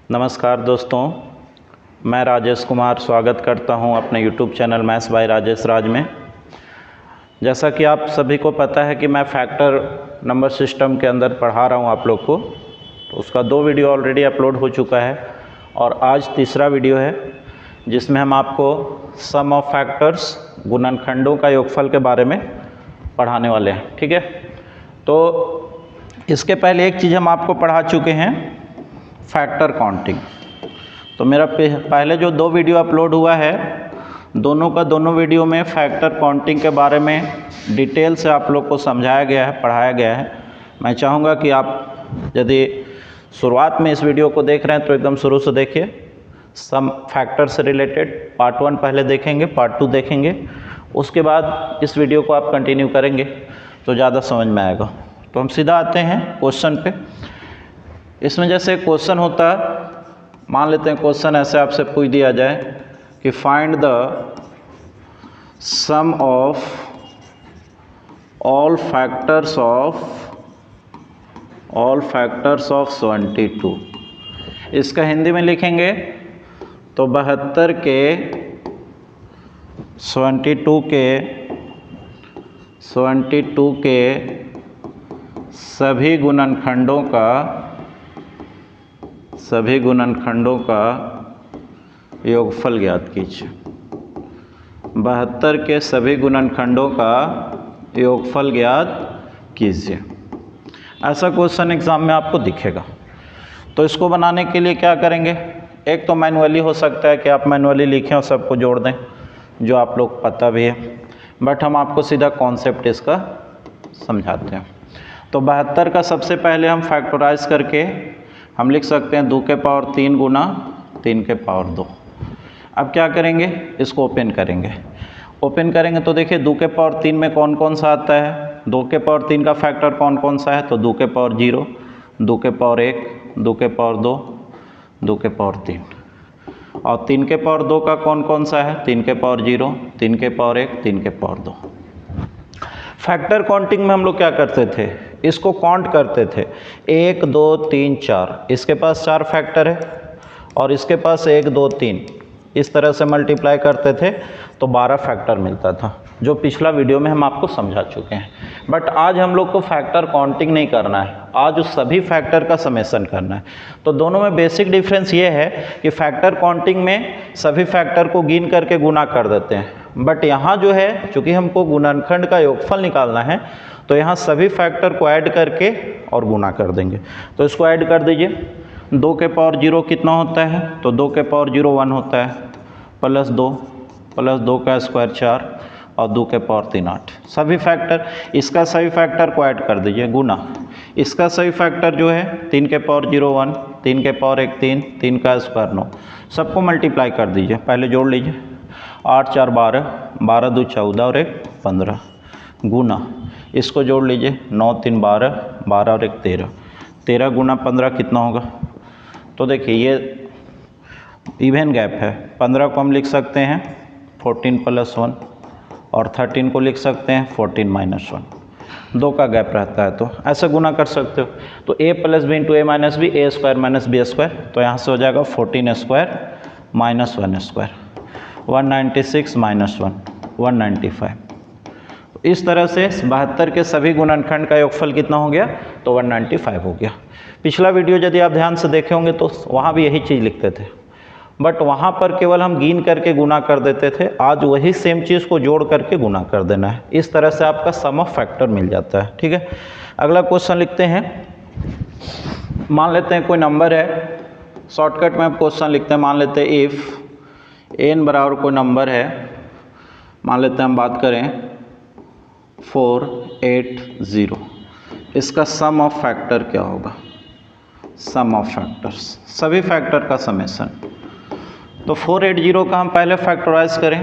नमस्कार दोस्तों, मैं राजेश कुमार स्वागत करता हूं अपने YouTube channel maths by Rajesh Raj में। जैसा कि आप सभी को पता है कि मैं फैक्टर नंबर सिस्टम के अंदर पढ़ा रहा हूं आप लोग को। तो उसका 2 वीडियो ऑलरेडी अपलोड हो चुका है और आज तीसरा वीडियो है जिसमें हम आपको सम ऑफ फैक्टर्स गुणनखंडों का योगफल के बारे में पढ़ाने वाले हैं। ठीक है, तो इसके पहले एक चीज़ हम आपको पढ़ा चुके हैं, फैक्टर काउंटिंग। तो मेरा पहले जो 2 वीडियो अपलोड हुआ है, दोनों वीडियो में फैक्टर काउंटिंग के बारे में डिटेल से आप लोग को समझाया गया है, पढ़ाया गया है। मैं चाहूँगा कि आप यदि शुरुआत में इस वीडियो को देख रहे हैं तो एकदम शुरू से देखिए। सम फैक्टर से रिलेटेड पार्ट 1 पहले देखेंगे, पार्ट 2 देखेंगे, उसके बाद इस वीडियो को आप कंटिन्यू करेंगे तो ज़्यादा समझ में आएगा। तो हम सीधा आते हैं क्वेश्चन पे। इसमें जैसे क्वेश्चन होता है, मान लेते हैं क्वेश्चन ऐसे आपसे पूछ दिया जाए कि find the sum of all factors of 72। इसका हिंदी में लिखेंगे तो 72 के 72 के सभी गुणनखंडों का योगफल ज्ञात कीजिए। 72 के सभी गुणनखंडों का योगफल ज्ञात कीजिए। ऐसा क्वेश्चन एग्जाम में आपको दिखेगा। तो इसको बनाने के लिए क्या करेंगे, एक तो मैनुअली हो सकता है कि आप मैनुअली लिखें और सबको जोड़ दें, जो आप लोग पता भी है, बट हम आपको सीधा कॉन्सेप्ट इसका समझाते हैं। तो 72 का सबसे पहले हम फैक्टराइज करके हम लिख सकते हैं 2 के पावर 3 गुना 3 के पावर 2। अब क्या करेंगे, इसको ओपन करेंगे तो देखिए 2 के पावर 3 में कौन कौन सा आता है। 2 के पावर 3 का फैक्टर कौन कौन सा है, तो 2 के पावर 0, 2 के पावर 1, 2 के पावर 2, 2 के पावर 3। और 3 के पावर 2 का कौन कौन सा है, 3 के पावर 0, 3 के पावर 1, 3 के पावर 2। फैक्टर काउंटिंग में हम लोग क्या करते थे, इसको काउंट करते थे 1 2 3 4। इसके पास 4 फैक्टर है और इसके पास 1 2 3, इस तरह से मल्टीप्लाई करते थे तो 12 फैक्टर मिलता था, जो पिछला वीडियो में हम आपको समझा चुके हैं। बट आज हम लोग को फैक्टर काउंटिंग नहीं करना है, आज उस सभी फैक्टर का समेसन करना है। तो दोनों में बेसिक डिफरेंस ये है कि फैक्टर काउंटिंग में सभी फैक्टर को गिन करके गुना कर देते हैं, बट यहाँ जो है चूँकि हमको गुणनखंड का योगफल निकालना है तो यहाँ सभी फैक्टर को ऐड करके और गुना कर देंगे। तो इसको ऐड कर दीजिए। 2 के पावर 0 कितना होता है, तो 2 के पावर 0 1 होता है, प्लस 2 का स्क्वायर 4 और 2 के पावर 3 8। सभी फैक्टर, इसका सभी फैक्टर को ऐड कर दीजिए गुना। इसका सभी फैक्टर जो है 3 के पावर 0 1, 3 के पावर 1 3, 3 का स्क्वायर 9, सबको मल्टीप्लाई कर दीजिए। पहले जोड़ लीजिए, 8 4 12, 12 2 14 और 1 15, गुना इसको जोड़ लीजिए, 9 3 12, 12 और 1 13, 13 गुना 15 कितना होगा। तो देखिए ये इवन गैप है। 15 को हम लिख सकते हैं 14 + 1 और 13 को लिख सकते हैं 14 - 1। 2 का गैप रहता है तो ऐसे गुना कर सकते हो। तो a + b × a - b, a² - b², तो यहाँ से हो जाएगा 14² - 1², 196 - 1 195। इस तरह से 72 के सभी गुणनखंड का योगफल कितना हो गया, तो 195 हो गया। पिछला वीडियो यदि आप ध्यान से देखे होंगे तो वहाँ भी यही चीज़ लिखते थे, बट वहाँ पर केवल हम गिन करके गुना कर देते थे। आज वही सेम चीज़ को जोड़ करके गुना कर देना है। इस तरह से आपका सम ऑफ फैक्टर मिल जाता है। ठीक है, अगला क्वेश्चन लिखते हैं। मान लेते हैं कोई नंबर है, शॉर्टकट में आप क्वेश्चन लिखते हैं। मान लेते हैं इफ़ n बराबर कोई नंबर है, मान लेते हैं हम बात करें 4 8 0, इसका सम ऑफ फैक्टर क्या होगा, सम ऑफ फैक्टर्स, सभी फैक्टर का समेसन। तो 480 का हम पहले फैक्टराइज करें।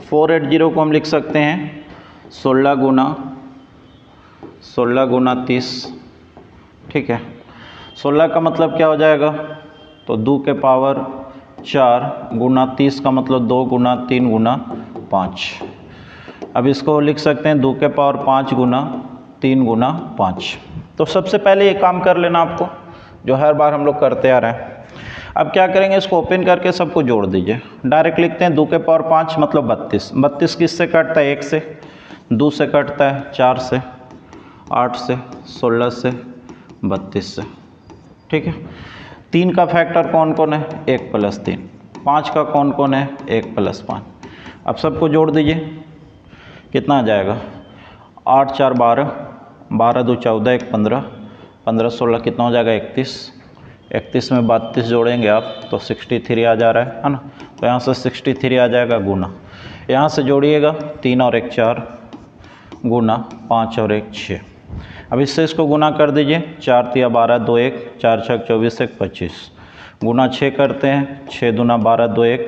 480 को हम लिख सकते हैं 16 गुना 30। ठीक है, 16 का मतलब क्या हो जाएगा, तो 2 के पावर 4 गुना 30 का मतलब 2 गुना 3 गुना 5। अब इसको लिख सकते हैं 2 के पावर 5 गुना 3 गुना 5। तो सबसे पहले ये काम कर लेना आपको, जो हर बार हम लोग करते आ रहे हैं। अब क्या करेंगे, इसको ओपन करके सबको जोड़ दीजिए। डायरेक्ट लिखते हैं 2 के पावर 5 मतलब 32। 32 किससे कटता है? 1 से, 2 से कटता है, 4 से, 8 से, 16 से, 32 से। ठीक है। 3 का फैक्टर कौन कौन है? 1 + 3। 5 का कौन कौन है? 1 + 5। अब सबको जोड़ दीजिए, कितना आ जाएगा? 8 4 12, 12 2 14, 1 15, 15 16 कितना हो जाएगा? 31। 31 में 32 जोड़ेंगे आप तो 63 आ जा रहा है ना। तो यहाँ से 63 आ जाएगा गुना, यहाँ से जोड़िएगा 3 और 1 4 गुना 5 और 1 6। अब इससे इसको गुना कर दीजिए, 4 3 12 2 1, 4 6 24 1 25 गुना 6 करते हैं, 6 दूना 12 2 1,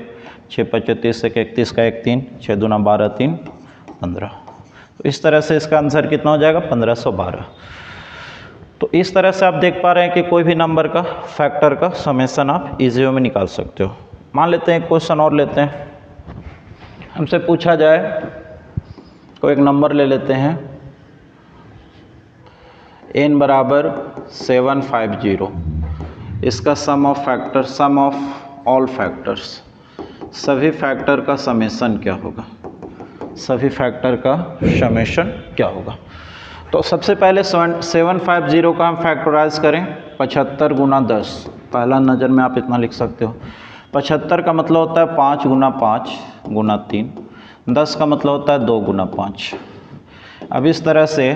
6 5 30 1 31 का 1 3, 6 दूना 12 3 15। तो इस तरह से इसका आंसर कितना हो जाएगा? 1512। तो इस तरह से आप देख पा रहे हैं कि कोई भी नंबर का फैक्टर का समेसन आप इजी वे में निकाल सकते हो। मान लेते हैं एक क्वेश्चन और लेते हैं, हमसे पूछा जाए, कोई एक नंबर ले लेते हैं n बराबर 750, इसका sum of factor, sum of all factors, सभी फैक्टर का समेसन क्या होगा? सभी फैक्टर का समेसन क्या होगा? तो सबसे पहले 750 का हम फैक्टराइज करें, 75 गुना 10। पहला नज़र में आप इतना लिख सकते हो। 75 का मतलब होता है 5 गुना 5 गुना 3, 10 का मतलब होता है 2 गुना 5। अब इस तरह से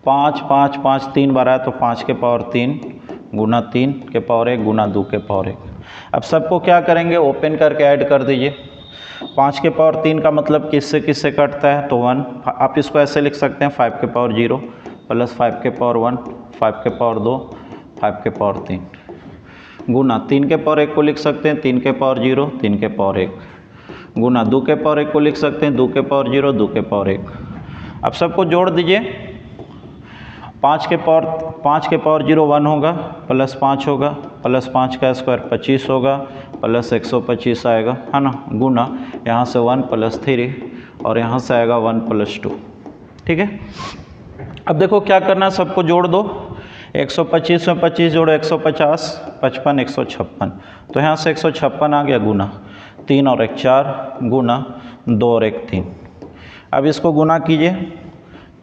5 5 5 3 बार आया तो 5 के पावर 3 गुना 3 के पावर 1 गुना 2 के पावर 1। अब सबको क्या करेंगे? ओपन करके ऐड कर दीजिए। 5 के पावर 3 का मतलब किससे किससे कटता है? तो 1। आप इसको ऐसे लिख सकते हैं 5 के पावर 0 प्लस 5 के पावर 1, 5 के पावर 2, 5 के पावर 3 गुना 3 के पावर 1 को लिख सकते हैं 3 के पावर 0, 3 के पावर 1 गुना 2 के पावर 1 को लिख सकते हैं 2 के पावर 0, 2 के पावर 1। अब सबको जोड़ दीजिए। 5 के पावर 0 1 होगा, प्लस 5 होगा, प्लस 5 का स्क्वायर 25 होगा, प्लस 125 आएगा, है ना, गुना यहाँ से 1 + 3 और यहाँ से आएगा 1 + 2। ठीक है। अब देखो क्या करना है, सबको जोड़ दो। 125 में 25 जोड़ो 150, 55 156, तो यहाँ से 156 आ गया, गुना 3 और 1 4 गुना 2 और 1 3। अब इसको गुना कीजिए,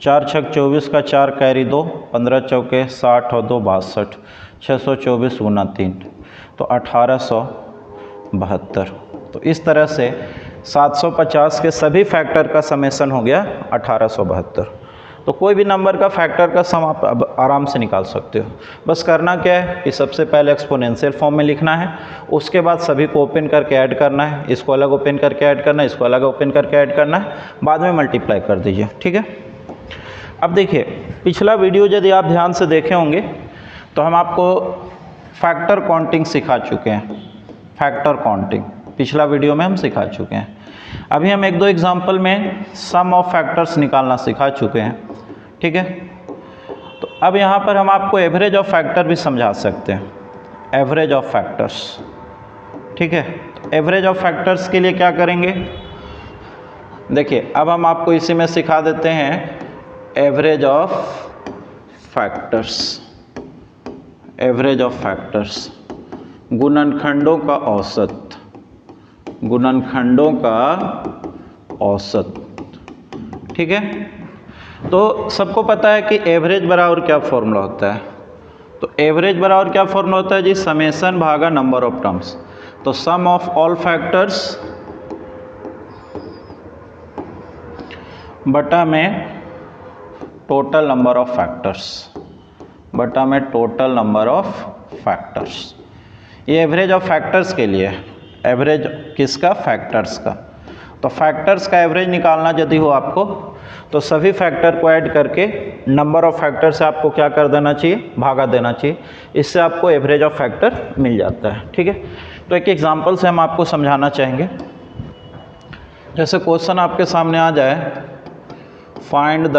4 6 24 का 4 कैरी 2, 15 चौके 60 और 2 62, 624 गुना 3 तो 1872। तो इस तरह से 750 के सभी फैक्टर का समेसन हो गया 1872। तो कोई भी नंबर का फैक्टर का सम आप अब आराम से निकाल सकते हो। बस करना क्या है कि सबसे पहले एक्सपोनेंशियल फॉर्म में लिखना है, उसके बाद सभी को ओपन करके ऐड करना है, इसको अलग ओपन करके ऐड करना है, इसको अलग ओपन करके ऐड करना है, बाद में मल्टीप्लाई कर दीजिए। ठीक है। अब देखिए, पिछला वीडियो यदि आप ध्यान से देखे होंगे तो हम आपको फैक्टर काउंटिंग सिखा चुके हैं। फैक्टर काउंटिंग पिछला वीडियो में हम सिखा चुके हैं। अभी हम 1-2 एग्जाम्पल में सम ऑफ फैक्टर्स निकालना सिखा चुके हैं। ठीक है। तो अब यहाँ पर हम आपको एवरेज ऑफ फैक्टर भी समझा सकते हैं, एवरेज ऑफ फैक्टर्स। ठीक है। तो एवरेज ऑफ फैक्टर्स के लिए क्या करेंगे, देखिए अब हम आपको इसी में सिखा देते हैं average of factors. Average of factors, गुणनखंडों का औसत, गुणनखंडों का औसत। ठीक है। तो सबको पता है कि एवरेज बराबर क्या फॉर्मूला होता है। तो एवरेज बराबर क्या फॉर्मूला होता है जी? समेसन भागा नंबर ऑफ टर्म्स। तो सम ऑफ ऑल फैक्टर्स बटा में टोटल नंबर ऑफ फैक्टर्स, बटा में टोटल नंबर ऑफ फैक्टर्स। ये एवरेज ऑफ फैक्टर्स के लिए, एवरेज किसका? फैक्टर्स का। तो फैक्टर्स का एवरेज निकालना यदि हो आपको तो सभी फैक्टर को ऐड करके नंबर ऑफ फैक्टर से आपको क्या कर देना चाहिए? भागा देना चाहिए। इससे आपको एवरेज ऑफ फैक्टर मिल जाता है। ठीक है। तो एक एग्जांपल से हम आपको समझाना चाहेंगे। जैसे क्वेश्चन आपके सामने आ जाए, find the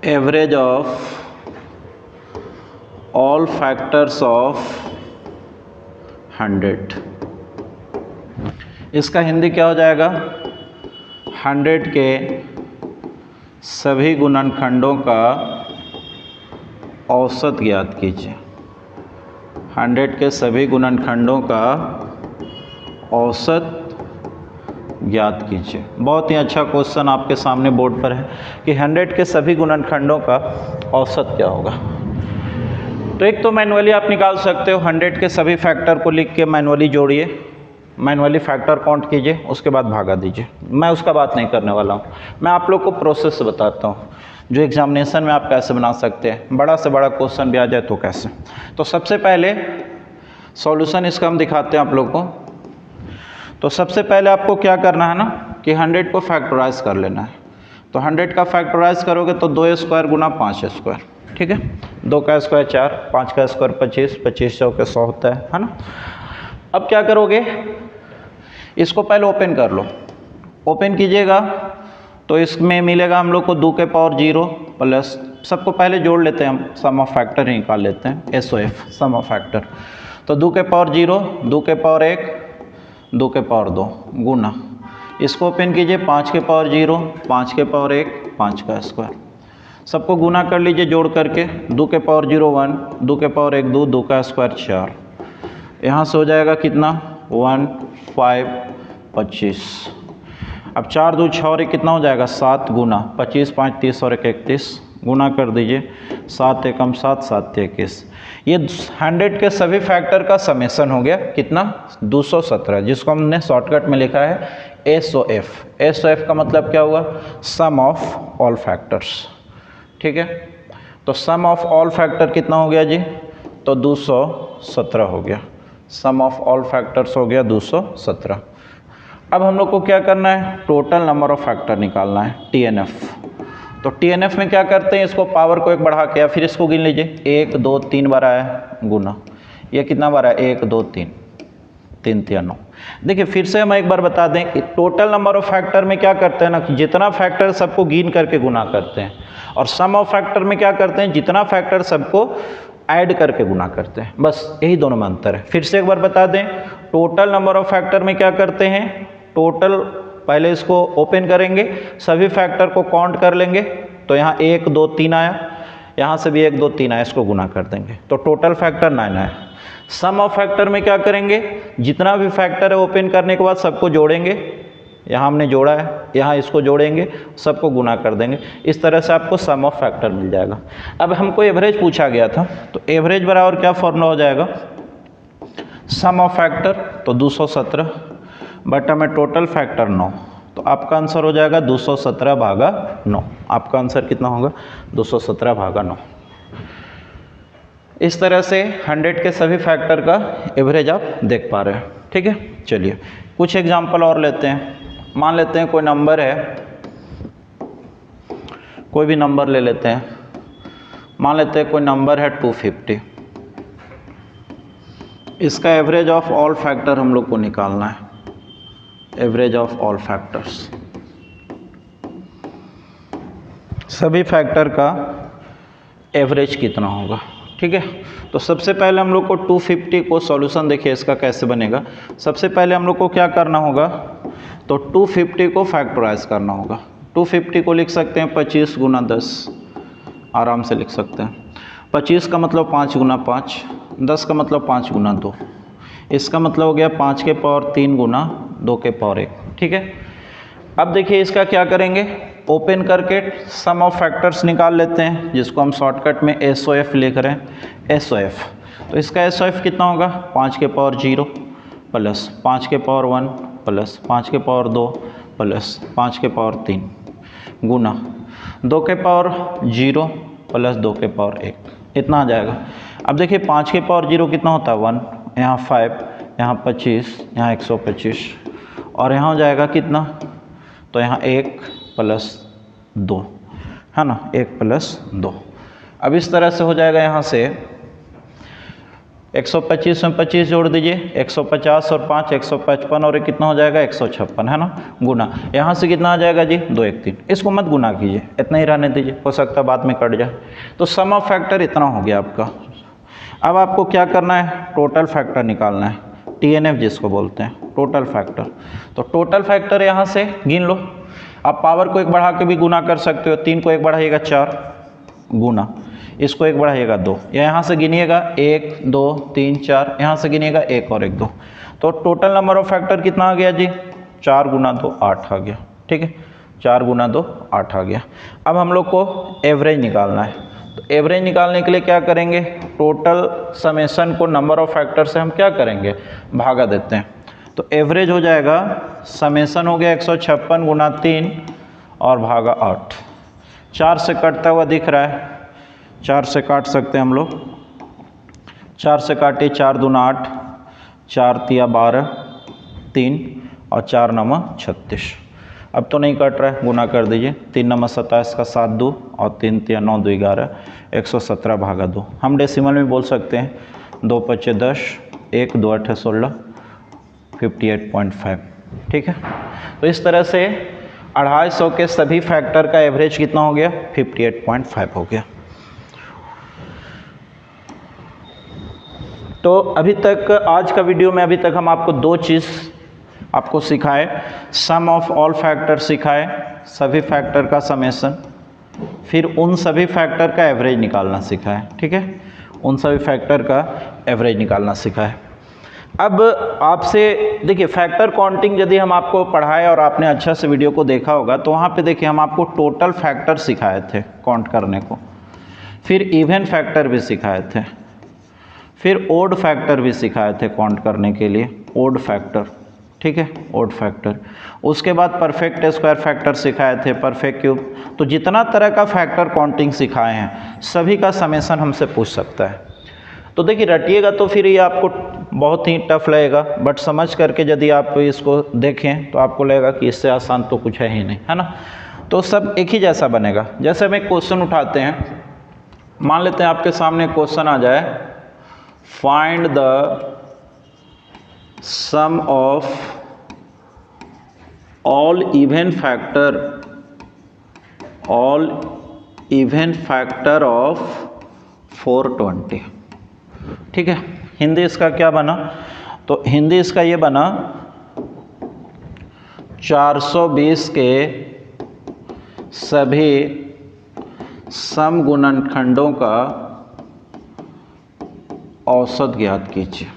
average of all factors of 100। इसका हिंदी क्या हो जाएगा? 100 के सभी गुणनखंडों का औसत ज्ञात कीजिए। 100 के सभी गुणनखंडों का औसत ज्ञात कीजिए। बहुत ही अच्छा क्वेश्चन आपके सामने बोर्ड पर है कि 100 के सभी गुणनखंडों का औसत क्या होगा। तो एक तो मैनुअली आप निकाल सकते हो, 100 के सभी फैक्टर को लिख के मैनुअली जोड़िए, मैनुअली फैक्टर काउंट कीजिए, उसके बाद भागा दीजिए। मैं उसका बात नहीं करने वाला हूँ, मैं आप लोग को प्रोसेस बताता हूँ जो एग्जामिनेशन में आप कैसे बना सकते हैं, बड़ा से बड़ा क्वेश्चन भी आ जाए तो कैसे। तो सबसे पहले सॉल्यूशन इसका हम दिखाते हैं आप लोग को। तो सबसे पहले आपको क्या करना है ना कि 100 को फैक्टराइज कर लेना है। तो 100 का फैक्टराइज करोगे तो 2 स्क्वायर गुना 5 स्क्वायर, ठीक है। 2 का स्क्वायर 4, 5 का स्क्वायर 25, 25 चौके 100 होता है ना। अब क्या करोगे, इसको पहले ओपन कर लो। ओपन कीजिएगा तो इसमें मिलेगा हम लोग को 2 के पावर 0 प्लस, सबको पहले जोड़ लेते हैं हम, सम ऑफ फैक्टर निकाल लेते हैं, SOF सम ऑफ फैक्टर। तो 2 के पावर 0, 2 के पावर 1, 2 के पावर 2 गुना, इसको ओपन कीजिए 5 के पावर 0, 5 के पावर 1, 5 का स्क्वायर, सबको गुना कर लीजिए जोड़ करके। 2 के पावर 0 1, 2 के पावर 1 2, 2 का स्क्वायर 4, यहाँ से हो जाएगा कितना 1 5 25। अब 4 2 6 और 1 कितना हो जाएगा 7 गुना 25 5 30 और 1 31, गुना कर दीजिए 7 एकम 7 7 21। ये 100 के सभी फैक्टर का समेसन हो गया कितना 217, जिसको हमने शॉर्टकट में लिखा है SOF। SOF का मतलब क्या हुआ, सम ऑफ ऑल फैक्टर्स, ठीक है। तो सम ऑफ ऑल फैक्टर कितना हो गया जी, तो 217 हो गया, सम ऑफ ऑल फैक्टर्स हो गया 217। अब हम लोग को क्या करना है, टोटल नंबर ऑफ फैक्टर निकालना है, TNF। तो TNF में क्या करते हैं, इसको पावर को 1 बढ़ा के या फिर इसको गिन लीजिए, 1 2 3 बार आया है गुना, ये कितना बार है 1 2 3, 3 3 9। देखिए फिर से हम एक बार बता दें कि टोटल नंबर ऑफ फैक्टर में क्या करते हैं ना, जितना फैक्टर सबको गिन करके गुना करते हैं, और सम ऑफ फैक्टर में क्या करते हैं, जितना फैक्टर सबको ऐड करके गुना करते हैं, बस यही दोनों में अंतर है। फिर से एक बार बता दें, टोटल नंबर ऑफ फैक्टर में क्या करते हैं, टोटल पहले इसको ओपन करेंगे, सभी फैक्टर को काउंट कर लेंगे, तो यहाँ 1 2 3 आया, यहाँ से भी 1 2 3 आया, इसको गुना कर देंगे, तो टोटल फैक्टर 9 आया। सम ऑफ फैक्टर में क्या करेंगे, जितना भी फैक्टर है ओपन करने के बाद सबको जोड़ेंगे, यहाँ हमने जोड़ा है, यहाँ इसको जोड़ेंगे, सबको गुना कर देंगे, इस तरह से आपको सम ऑफ फैक्टर मिल जाएगा। अब हमको एवरेज पूछा गया था, तो एवरेज बराबर क्या फॉर्मूला हो जाएगा, सम ऑफ फैक्टर तो 217 बटा में टोटल फैक्टर 9, तो आपका आंसर हो जाएगा 217 भागा 9। आपका आंसर कितना होगा 217 भागा 9। इस तरह से 100 के सभी फैक्टर का एवरेज आप देख पा रहे हैं, ठीक है। चलिए कुछ एग्जांपल और लेते हैं। मान लेते हैं कोई नंबर है, कोई भी नंबर ले लेते हैं, मान लेते हैं कोई नंबर है 250, इसका एवरेज ऑफ ऑल फैक्टर हम लोग को निकालना है, एवरेज ऑफ ऑल फैक्टर्स, सभी फैक्टर का एवरेज कितना होगा, ठीक है। तो सबसे पहले हम लोग को 250 को सॉल्यूशन देखिए इसका कैसे बनेगा। सबसे पहले हम लोग को क्या करना होगा, तो 250 को फैक्टराइज करना होगा। 250 को लिख सकते हैं 25 गुना 10, आराम से लिख सकते हैं। 25 का मतलब 5 गुना 5, 10 का मतलब 5 गुना 2, इसका मतलब हो गया 5 के पावर 3 गुना 2 के पावर 1, ठीक है। अब देखिए इसका क्या करेंगे, ओपन करके सम ऑफ फैक्टर्स निकाल लेते हैं, जिसको हम शॉर्टकट में SOF लिख रहे हैं, SOF। तो इसका SOF कितना होगा, 5 के पावर 0 प्लस 5 के पावर 1 प्लस 5 के पावर 2 प्लस 5 के पावर 3 गुना 2 के पावर 0 प्लस 2 के पावर 1, इतना आ जाएगा। अब देखिए 5 के पावर 0 कितना होता है 1, यहाँ 5, यहाँ 25, यहाँ 125, और यहाँ हो जाएगा कितना, तो यहाँ 1 प्लस 2 है ना, 1 प्लस 2। अब इस तरह से हो जाएगा, यहाँ से 125 में 25 जोड़ दीजिए, 150 और 5 155, और कितना हो जाएगा 156 है ना, गुना यहाँ से कितना आ जाएगा जी 2 1 3। इसको मत गुना कीजिए, इतना ही रहने दीजिए, हो सकता है बाद में कट जाए। तो सम ऑफ फैक्टर इतना हो गया आपका। अब आपको क्या करना है, टोटल फैक्टर निकालना है, TNF जिसको बोलते हैं, टोटल फैक्टर। तो टोटल फैक्टर यहाँ से गिन लो, आप पावर को 1 बढ़ा के भी गुना कर सकते हो, 3 को 1 बढ़ाइएगा 4 गुना, इसको 1 बढ़ाइएगा 2, या यहाँ से गिनिएगा 1 2 3 4, यहाँ से गिनिएगा 1 और 1 2, तो टोटल नंबर ऑफ फैक्टर कितना आ गया जी? 4 गुना 2 8 आ गया। ठीक है, 4 गुना 2 8 आ गया। अब हम लोग को एवरेज निकालना है, तो एवरेज निकालने के लिए क्या करेंगे? टोटल समेशन को नंबर ऑफ फैक्टर से हम क्या करेंगे? भागा देते हैं। तो एवरेज हो जाएगा, समेशन हो गया 156 गुना 3 और भागा 8। 4 से कटता हुआ दिख रहा है, 4 से काट सकते हैं हम लोग। 4 से काटिए, 4 दूना 8, 4 तिया 12, 3 और 4 नवा 36। अब तो नहीं कट रहा है, गुना कर दीजिए। 3 नवा 27 का 7 2 और 3 तिया 9 2 11, 117 भागा 2। हम डेसिमल में बोल सकते हैं, 2 5 10, 1 2 8 16, 58.5। ठीक है, तो इस तरह से 250 के सभी फैक्टर का एवरेज कितना हो गया? 58.5 हो गया। तो अभी तक आज का वीडियो में अभी तक हम आपको 2 चीज़ आपको सिखाए, सम ऑफ ऑल फैक्टर सिखाए, सभी फैक्टर का समेशन, फिर उन सभी फैक्टर का एवरेज निकालना सिखाए। ठीक है, उन सभी फैक्टर का एवरेज निकालना सिखाए। अब आपसे देखिए, फैक्टर काउंटिंग यदि हम आपको पढ़ाए और आपने अच्छा से वीडियो को देखा होगा, तो वहाँ पे देखिए हम आपको टोटल फैक्टर सिखाए थे काउंट करने को, फिर इवन फैक्टर भी सिखाए थे, फिर ओड फैक्टर भी सिखाए थे काउंट करने के लिए, ओड फैक्टर। ठीक है, ओड फैक्टर। उसके बाद परफेक्ट स्क्वायर फैक्टर सिखाए थे, परफेक्ट क्यूब। तो जितना तरह का फैक्टर काउंटिंग सिखाए हैं, सभी का समेशन हमसे पूछ सकता है। तो देखिए, रटिएगा तो फिर ये आपको बहुत ही टफ लगेगा, बट समझ करके यदि आप इसको देखें तो आपको लगेगा कि इससे आसान तो कुछ है ही नहीं, है ना। तो सब एक ही जैसा बनेगा। जैसे हम एक क्वेश्चन उठाते हैं, मान लेते हैं आपके सामने क्वेश्चन आ जाए, find the sum of all even factor of 420। ठीक है, हिंदी इसका क्या बना? तो हिंदी इसका ये बना, 420 के सभी सम गुणनखंडों का औसत ज्ञात कीजिए।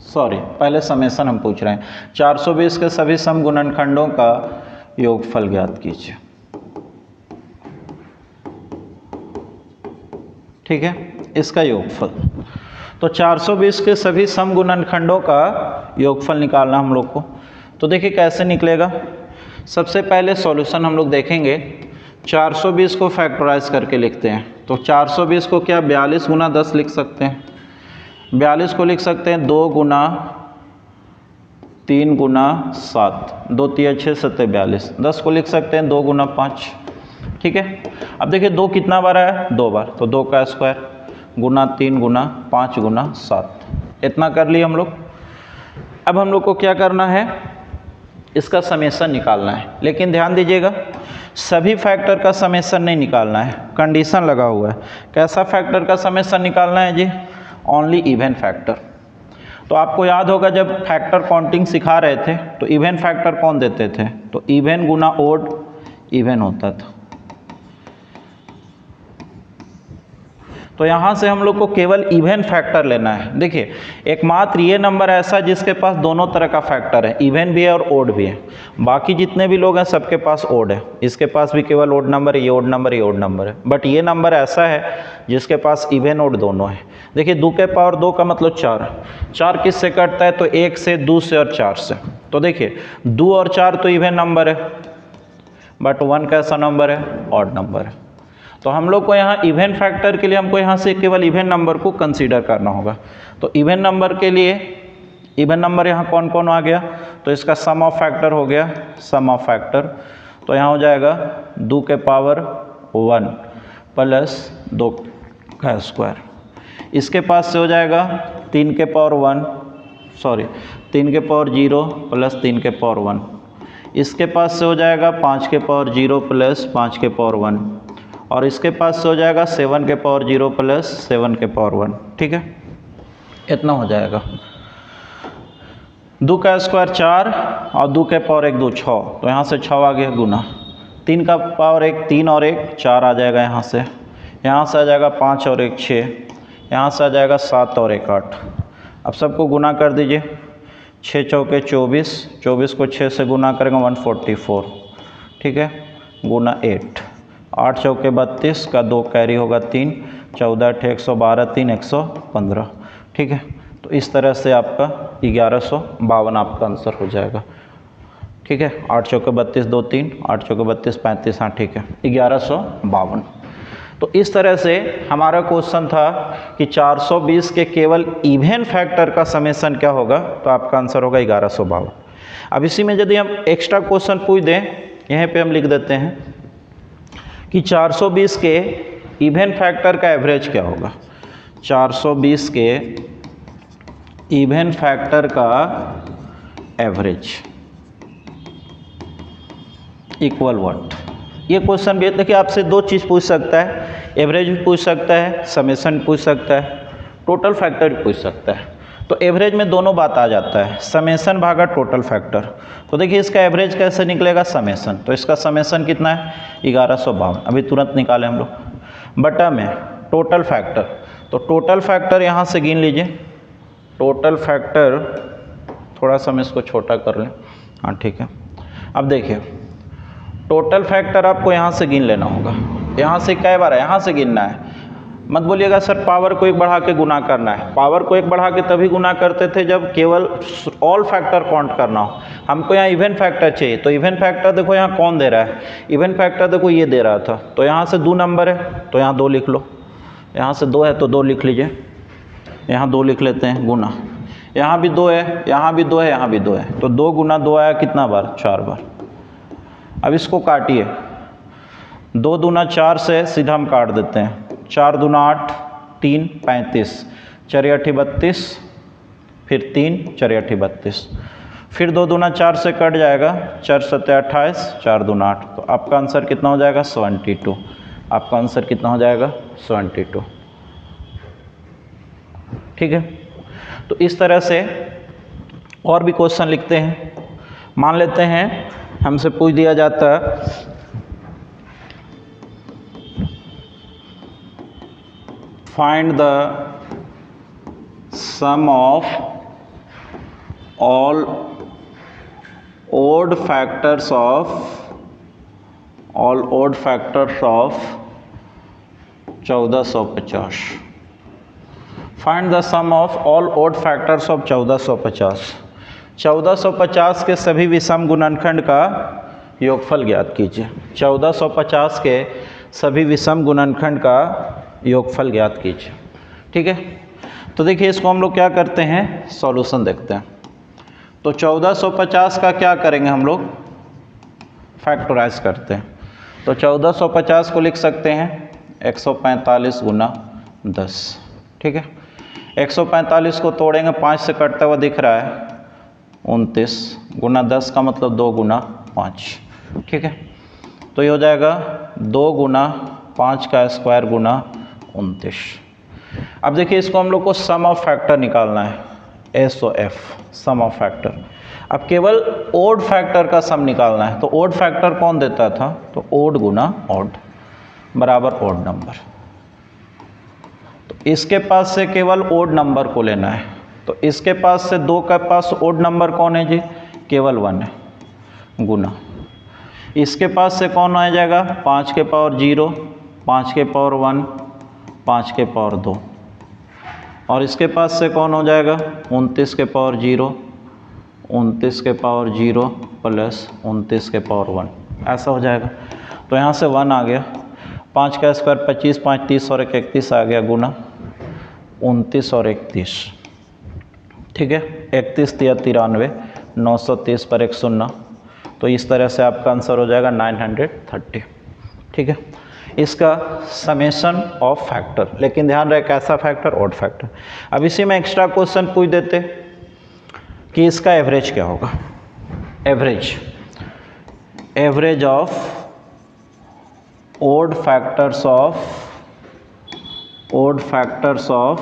सॉरी, पहले समेशन हम पूछ रहे हैं, 420 के सभी सम गुणनखंडों का योगफल ज्ञात कीजिए। ठीक है, इसका योगफल। तो 420 के सभी सम गुणनखंडों का योगफल निकालना हम लोग को। तो देखिए कैसे निकलेगा। सबसे पहले सॉल्यूशन हम लोग देखेंगे, 420 को फैक्टराइज करके लिखते हैं। तो 420 को क्या 42 गुना 10 लिख सकते हैं। 42 को लिख सकते हैं 2 गुना 3 गुना 7, 2 3 6 7 42। 10 को लिख सकते हैं 2 गुना 5। ठीक है, अब देखिए 2 कितना बार है? 2 बार, तो 2 का स्क्वायर गुना 3 गुना 5 गुना 7, इतना कर लिए हम लोग। अब हम लोग को क्या करना है? इसका समेशन निकालना है। लेकिन ध्यान दीजिएगा, सभी फैक्टर का समेशन नहीं निकालना है, कंडीशन लगा हुआ है। कैसा फैक्टर का समेशन निकालना है जी? Only even factor. तो आपको याद होगा जब फैक्टर काउंटिंग सिखा रहे थे तो इवन फैक्टर कौन देते थे? तो इवन गुना ओड इवन होता था। तो यहाँ से हम लोग को केवल इवन फैक्टर लेना है। देखिए, एकमात्र ये नंबर ऐसा जिसके पास दोनों तरह का फैक्टर है, इवन भी है और ओड भी है। बाकी जितने भी लोग हैं सबके पास ओड है, इसके पास भी केवल ओड नंबर है, ये ओड नंबर, ये ओड नंबर है। बट ये नंबर ऐसा है जिसके पास इवन ओड दोनों है। देखिए 2 के पावर 2 का मतलब 4, 4 किस से कटता है? तो 1 से, 2 से और 4 से। तो देखिए 2 और 4 तो इवन नंबर है, बट 1 कैसा नंबर है? ऑड नंबर है। तो हम लोग को यहाँ इवन फैक्टर के लिए हमको यहाँ से केवल इवन नंबर को कंसीडर करना होगा। तो इवन नंबर के लिए इवन नंबर यहाँ कौन कौन आ गया? तो इसका सम ऑफ फैक्टर हो गया, सम ऑफ फैक्टर। तो यहाँ हो जाएगा 2 के पावर 1 प्लस 2 का स्क्वायर। इसके पास से हो जाएगा 3 के पावर 3 के पावर 0 प्लस 3 के पावर 1। इसके पास से हो जाएगा 5 के पावर 0 प्लस 5 के पावर 1। और इसके पास से हो जाएगा 7 के पावर 0 प्लस 7 के पावर 1। ठीक है, इतना हो जाएगा। 2 का स्क्वायर 4 और 2 के पावर 1 2 6, तो यहाँ से 6 आ गया गुना। 3 का पावर 1 3 और 1 4 आ जाएगा यहाँ से। यहाँ से आ जाएगा 5 और 1 6, यहाँ से आ जाएगा 7 और 1 8। अब सबको गुना कर दीजिए, 6 चौके 24, 24 को 6 से गुना करेंगे 144, ठीक है, गुना 8, 8 चौके 32 का 2 कैरी होगा 3, 14 8 112, 3 115, ठीक है। तो इस तरह से आपका 1152 आपका आंसर हो जाएगा, ठीक है। 8 चौके 32 2 3, 8 चौके 32 35, हाँ ठीक है, 1152। तो इस तरह से हमारा क्वेश्चन था कि 420 के केवल इवन फैक्टर का समेसन क्या होगा, तो आपका आंसर होगा 1152। अब इसी में यदि हम एक्स्ट्रा क्वेश्चन पूछ दें, यहाँ पे हम लिख देते हैं कि 420 के इवन फैक्टर का एवरेज क्या होगा। 420 के इवन फैक्टर का एवरेज इक्वल व्हाट। ये क्वेश्चन भी देखिए आपसे दो चीज़ पूछ सकता है, एवरेज भी पूछ सकता है, समेसन पूछ सकता है, टोटल फैक्टर भी पूछ सकता है। तो एवरेज में दोनों बात आ जाता है, समेसन भागा टोटल फैक्टर। तो देखिए इसका एवरेज कैसे निकलेगा, समेसन, तो इसका समेसन कितना है 1152, अभी तुरंत निकालें हम लोग, बटा में टोटल फैक्टर। तो टोटल फैक्टर यहाँ से गिन लीजिए, टोटल फैक्टर, थोड़ा सा मैं इसको छोटा कर लें, हाँ ठीक है। अब देखिए टोटल फैक्टर आपको यहाँ से गिन लेना होगा, यहाँ से कई बार है, यहाँ से गिनना है। मत बोलिएगा सर पावर को एक बढ़ा के गुना करना है, पावर को एक बढ़ा के तभी गुना करते थे जब केवल ऑल फैक्टर काउंट करना हो। हमको यहाँ इवन फैक्टर चाहिए, तो इवन फैक्टर देखो यहाँ कौन दे रहा है, इवन फैक्टर देखो ये दे रहा था, तो यहाँ से 2 नंबर है तो यहाँ 2 लिख लो, यहाँ से 2 है तो 2 लिख लीजिए, यहाँ 2 लिख लेते हैं, गुना, यहाँ भी 2 है, यहाँ भी 2 है, यहाँ भी 2 है, तो 2 गुना 2 आया कितना बार, 4 बार। अब इसको काटिए, 2 दूना 4 से सीधा हम काट देते हैं, 4 दूना 8, 3 35, 4 8 32, फिर 3 4 8 32, फिर 2 दूना 4 से कट जाएगा, 4 7 28, 4 दूना 8। तो आपका आंसर कितना हो जाएगा 72, आपका आंसर कितना हो जाएगा 72, ठीक है। तो इस तरह से और भी क्वेश्चन लिखते हैं। मान लेते हैं हमसे पूछ दिया जाता है find the sum of all odd factors of 1450। Find the sum of all odd factors of 1450। 1450 के सभी विषम गुणनखंड का योगफल ज्ञात कीजिए। 1450 के सभी विषम गुणनखंड का योगफल ज्ञात कीजिए, ठीक है। तो देखिए इसको हम लोग क्या करते हैं, सॉल्यूशन देखते हैं। तो 1450 का क्या करेंगे हम लोग, फैक्टराइज करते हैं। तो 1450 को लिख सकते हैं 145 गुना 10, ठीक है। 145 को तोड़ेंगे, 5 से कटता हुआ दिख रहा है 29 गुना 10 का मतलब 2 गुना 5, ठीक है। तो ये हो जाएगा 2 गुना 5 का स्क्वायर गुना 29। अब देखिए इसको हम लोग को सम ऑफ फैक्टर निकालना है, SOF, सम ऑफ फैक्टर। अब केवल ओड फैक्टर का सम निकालना है। तो ओड फैक्टर कौन देता था, तो ओड गुना ओड बराबर ओड नंबर। तो इसके पास से केवल ओड नंबर को लेना है। तो इसके पास से 2 के पास ओड नंबर कौन है जी, केवल 1 है, गुना। इसके पास से कौन आ जाएगा, 5 के पावर 0, 5 के पावर 1, 5 के पावर 2। और इसके पास से कौन हो जाएगा, 29 के पावर 0, 29 के पावर 0 प्लस 29 के पावर 1, ऐसा हो जाएगा। तो यहाँ से 1 आ गया, 5 का स्क्वायर 25, 5 30 और 1 31 आ गया, गुना 29 और 31, ठीक है। 31 × 93, 930 पर 1 0। तो इस तरह से आपका आंसर हो जाएगा 930, ठीक है। इसका समेशन ऑफ फैक्टर, लेकिन ध्यान रहे कैसा फैक्टर, ऑड फैक्टर। अब इसी में एक्स्ट्रा क्वेश्चन पूछ देते कि इसका एवरेज क्या होगा, average of odd factors of 1450।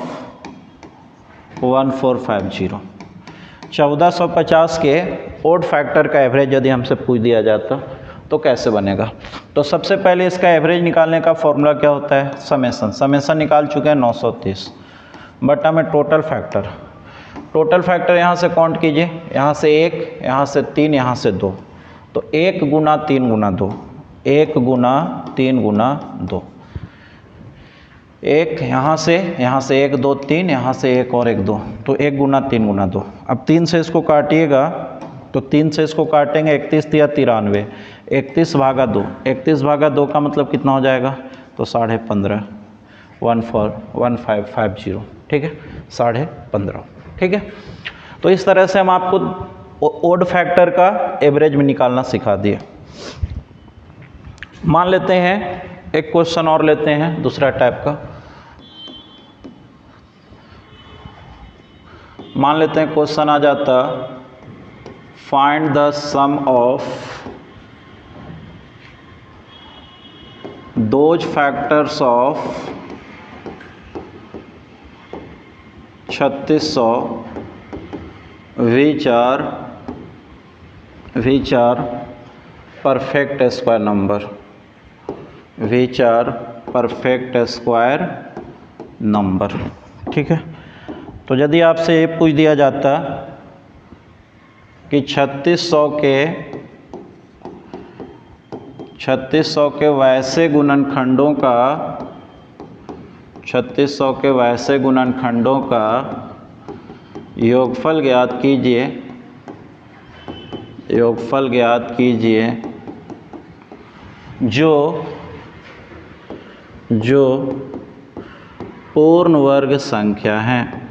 1450 के ओड फैक्टर का एवरेज यदि हमसे पूछ दिया जाता तो कैसे बनेगा। तो सबसे पहले इसका एवरेज निकालने का फॉर्मूला क्या होता है, समेसन। समेसन निकाल चुके हैं 930 बटा में टोटल फैक्टर। टोटल फैक्टर यहाँ से काउंट कीजिए, यहाँ से 1, यहाँ से 3, यहाँ से 2, तो 1 गुना 3 गुना 2, 1 गुना 3 गुना 2, 1 यहाँ से 1 2 3, यहाँ से 1 और 1 2, तो 1 गुना 3 गुना 2। अब 3 से इसको काटिएगा तो 3 से इसको काटेंगे 31 या 93, 31 भागा 2, 31 भागा 2 का मतलब कितना हो जाएगा, तो 15.5, 1550, ठीक है, 15.5, ठीक है। तो इस तरह से हम आपको ओड फैक्टर का एवरेज में निकालना सिखा दिए। मान लेते हैं एक क्वेश्चन और लेते हैं दूसरा टाइप का। मान लेते हैं क्वेश्चन आ जाता, find the sum of those factors of 3600 which are perfect square number, which are perfect square number, ठीक है। तो यदि आपसे ये पूछ दिया जाता कि 3600 के वैसे गुणनखंडों का 3600 के वैसे गुणनखंडों का योगफल ज्ञात कीजिए, योगफल ज्ञात कीजिए जो पूर्ण वर्ग संख्या है।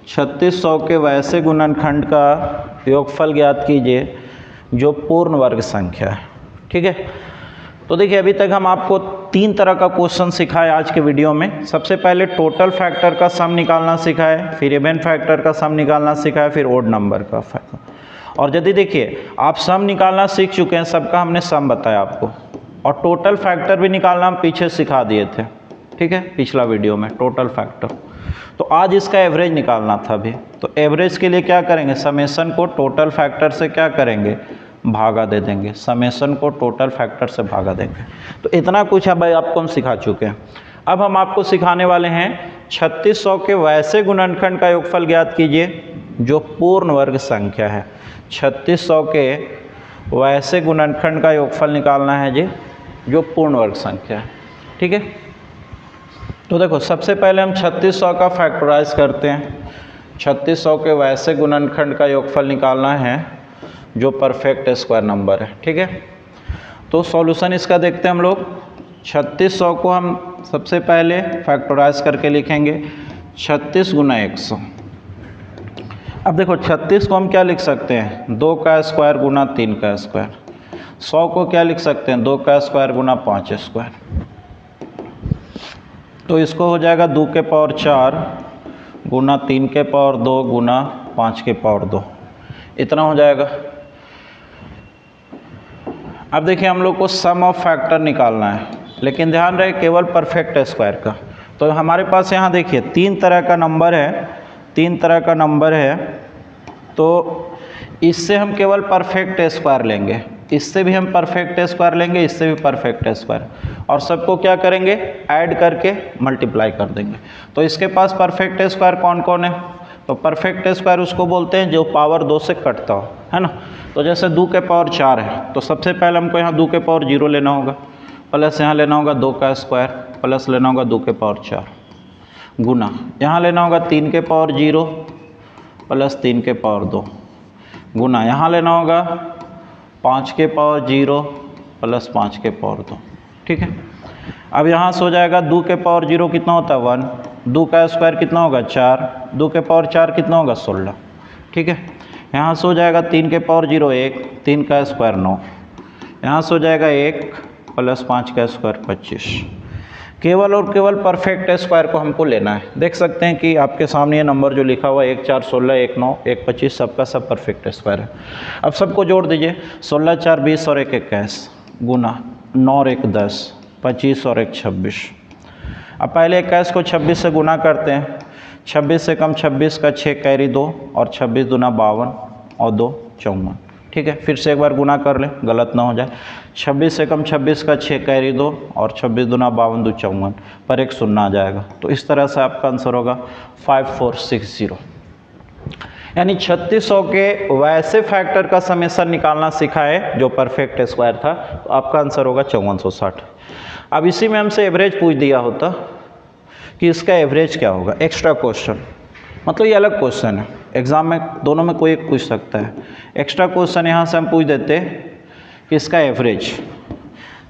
3600 के वैसे गुणनखंड का योगफल ज्ञात कीजिए जो पूर्ण वर्ग संख्या है, ठीक है। तो देखिए अभी तक हम आपको 3 तरह का क्वेश्चन सिखाए आज के वीडियो में। सबसे पहले टोटल फैक्टर का सम निकालना सिखाए, फिर इवन फैक्टर का सम निकालना सिखाए, फिर ओड नंबर का फैक्टर। और यदि देखिए आप सम निकालना सीख चुके हैं, सबका हमने सम बताया आपको, और टोटल फैक्टर भी निकालना हम पीछे सिखा दिए थे, ठीक है, पिछला वीडियो में टोटल फैक्टर। तो आज इसका एवरेज निकालना था अभी। तो एवरेज के लिए क्या करेंगे, समेसन को टोटल फैक्टर से क्या करेंगे, भागा दे देंगे, समेसन को टोटल फैक्टर से भागा देंगे। तो इतना कुछ अब आपको हम सिखा चुके हैं। अब हम आपको सिखाने वाले हैं 3600 के वैसे गुणनखंड का योगफल ज्ञात कीजिए जो पूर्ण वर्ग संख्या है। 3600 के वैसे गुणनखंड का योगफल निकालना है जी जो पूर्ण वर्ग संख्या है, ठीक है। तो देखो सबसे पहले हम 3600 का फैक्टराइज करते हैं। 3600 के वैसे गुणनखंड का योगफल निकालना है जो परफेक्ट स्क्वायर नंबर है, ठीक है। तो सॉल्यूशन इसका देखते हैं हम लोग। 3600 को हम सबसे पहले फैक्टराइज करके लिखेंगे 36 गुना 100। अब देखो 36 को हम क्या लिख सकते हैं, 2 का स्क्वायर गुना 3 का स्क्वायर। 100 को क्या लिख सकते हैं, 2 का स्क्वायर गुना 5 स्क्वायर। तो इसको हो जाएगा 2 के पावर 4 गुना 3 के पावर 2 गुना 5 के पावर 2, इतना हो जाएगा। अब देखिए हम लोग को सम ऑफ फैक्टर निकालना है, लेकिन ध्यान रहे केवल परफेक्ट स्क्वायर का। तो हमारे पास यहाँ देखिए 3 तरह का नंबर है, 3 तरह का नंबर है। तो इससे हम केवल परफेक्ट स्क्वायर लेंगे, इससे भी हम परफेक्ट स्क्वायर लेंगे, इससे भी परफेक्ट स्क्वायर, और सबको क्या करेंगे, ऐड करके मल्टीप्लाई कर देंगे। तो इसके पास परफेक्ट स्क्वायर कौन कौन है, तो परफेक्ट स्क्वायर उसको बोलते हैं जो पावर 2 से कटता हो, है ना। तो जैसे 2 के पावर 4 है, तो सबसे पहले हमको यहाँ 2 के पावर 0 लेना होगा, प्लस यहाँ लेना होगा 2 का स्क्वायर, प्लस लेना होगा 2 के पावर 4 गुना यहाँ लेना होगा 3 के पावर 0 प्लस 3 के पावर 2 गुना यहाँ लेना होगा 5 के पावर 0 प्लस 5 के पावर 2, ठीक है। अब यहाँ से हो जाएगा 2 के पावर 0 कितना होता है 1, 2 का स्क्वायर कितना होगा 4, 2 के पावर 4 कितना होगा 16, ठीक है। यहाँ से हो जाएगा 3 के पावर 0 1, 3 का स्क्वायर 9, यहाँ से हो जाएगा 1 प्लस 5 का स्क्वायर 25। केवल और केवल परफेक्ट स्क्वायर को हमको लेना है। देख सकते हैं कि आपके सामने ये नंबर जो लिखा हुआ है 1 4 16 1 9 1 25, सबका सब परफेक्ट स्क्वायर है। अब सबको जोड़ दीजिए, 16 4 20 और 1 21 गुना 9 और 1 10 25 और 1 26। अब पहले 21 को 26 से गुना करते हैं, 26 से कम 26 का 6 कैरी 2 और 26 दूना 52 और 2 54, ठीक है, फिर से एक बार गुना कर लें, गलत ना हो जाए। 26 से कम 26 का 6 कैरी 2 और 26 दूना 52 दो 54 पर एक शून्य आ जाएगा। तो इस तरह से आपका आंसर होगा 5460। यानी 3600 के वैसे फैक्टर का समेशन निकालना सीखा है जो परफेक्ट स्क्वायर था, तो आपका आंसर होगा 5460। अब इसी में हमसे एवरेज पूछ दिया होता कि इसका एवरेज क्या होगा, एक्स्ट्रा क्वेश्चन, मतलब ये अलग क्वेश्चन है, एग्जाम में दोनों में कोई एक पूछ सकता है। एक्स्ट्रा क्वेश्चन यहाँ से हम पूछ देते कि इसका एवरेज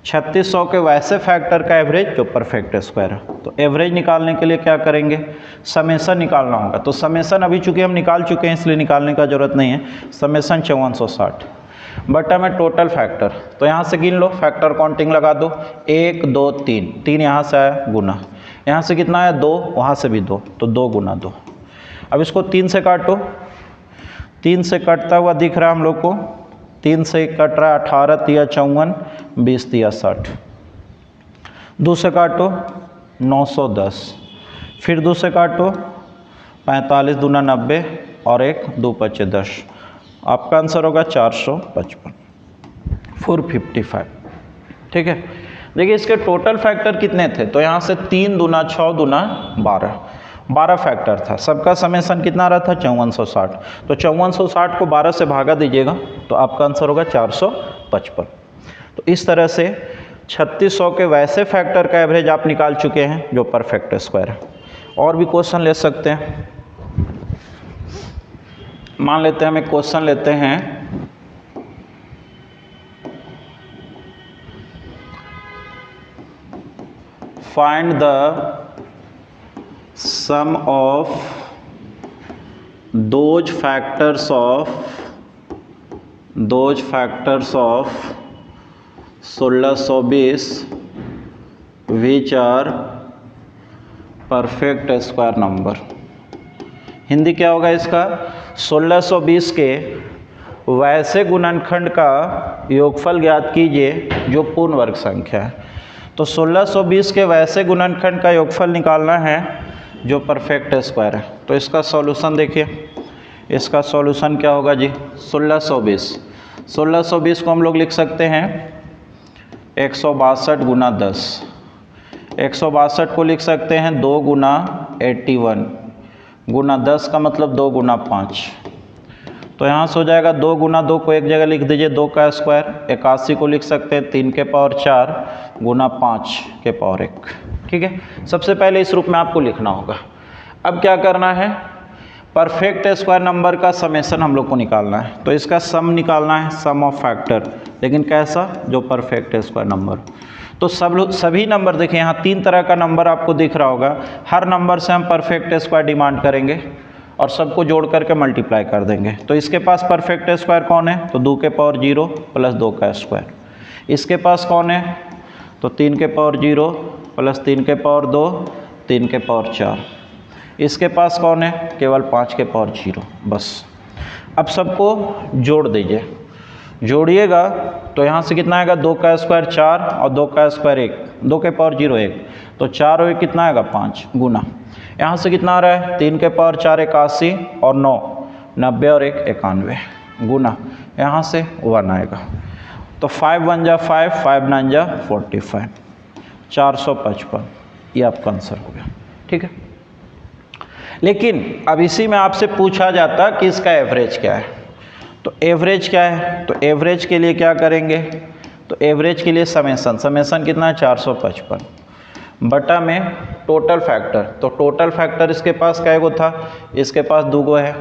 3600 के वैसे फैक्टर का एवरेज जो परफेक्ट स्क्वायर है। तो एवरेज निकालने के लिए क्या करेंगे, समेशन निकालना होगा। तो समेशन अभी चूंकि हम निकाल चुके हैं इसलिए निकालने का जरूरत नहीं है। समेशन 5460 बटा में टोटल फैक्टर, तो यहाँ से गिन लो, फैक्टर काउंटिंग लगा दो, 1 2 3, 3 यहाँ से आया गुना, यहाँ से कितना आया 2, वहाँ से भी 2, तो 2 गुना 2। अब इसको 3 से काटो, 3 से कटता हुआ दिख रहा है हम लोग को, 3 से कट रहा है 18 तिया 54, 20 तिया 60, 2 से काटो 910, फिर 2 से काटो 45 दूना 90 और 1 2 5 10, आपका आंसर होगा 455, 455। ठीक है, देखिए इसके टोटल फैक्टर कितने थे, तो यहाँ से 3 दूना 6 दूना 12 फैक्टर था, सबका समेशन कितना रहा था 5460। तो 5460 को 12 से भागा दीजिएगा तो आपका आंसर होगा 455। तो इस तरह से 3600 के वैसे फैक्टर का एवरेज आप निकाल चुके हैं जो परफेक्ट स्क्वायर है। और भी क्वेश्चन ले सकते हैं, मान लेते हैं हम एक क्वेश्चन लेते हैं, find the sum of those factors of 1620 which are perfect square number। Hindi क्या होगा इसका, 1620 के वैसे गुणनखंड का योगफल ज्ञात कीजिए जो पूर्ण वर्ग संख्या है। तो 1620 के वैसे गुणनखंड का योगफल निकालना है जो परफेक्ट स्क्वायर है। तो इसका सॉल्यूशन देखिए, इसका सॉल्यूशन क्या होगा जी, 1620 को हम लोग लिख सकते हैं 162 गुना 10, 162 को लिख सकते हैं 2 गुना 81 गुना 10 का मतलब 2 गुना 5। तो यहाँ से हो जाएगा 2 गुना 2 को एक जगह लिख दीजिए 2 का स्क्वायर, 81 को लिख सकते हैं 3 के पावर 4 गुना 5 के पावर 1। ठीक है, सबसे पहले इस रूप में आपको लिखना होगा। अब क्या करना है, परफेक्ट स्क्वायर नंबर का समेशन हम लोग को निकालना है। तो इसका सम निकालना है, सम ऑफ फैक्टर, लेकिन कैसा, जो परफेक्ट स्क्वायर नंबर। तो सभी नंबर देखिए, यहाँ 3 तरह का नंबर आपको दिख रहा होगा, हर नंबर से हम परफेक्ट स्क्वायर डिमांड करेंगे और सबको जोड़ करके मल्टीप्लाई कर देंगे। तो इसके पास परफेक्ट स्क्वायर कौन है, तो 2 के पावर 0 प्लस 2 का स्क्वायर। इसके पास कौन है, तो 3 के पावर 0 प्लस 3 के पावर 2, 3 के पावर 4। इसके पास कौन है, केवल 5 के पावर 0 बस। अब सबको जोड़ दीजिए, जोड़िएगा तो यहाँ से कितना आएगा, 2 का स्क्वायर 4 और 2 का स्क्वायर 1, 2 के पावर 0 1, तो 4 और 1 कितना आएगा 5 गुना, यहाँ से कितना आ रहा है 3 के पावर 4 81 और 9 90 और 1 91 गुना, यहाँ से 1 आएगा। तो 5 1 जा 5, 5 9 जा 45, 455, ये आपका आंसर हो गया। ठीक है, लेकिन अब इसी में आपसे पूछा जाता कि इसका एवरेज क्या है। तो एवरेज क्या है, तो एवरेज के लिए क्या करेंगे, तो एवरेज के लिए समेशन कितना है 455 बटा में टोटल फैक्टर। तो टोटल फैक्टर इसके पास क्या गो था, इसके पास 2 गो है,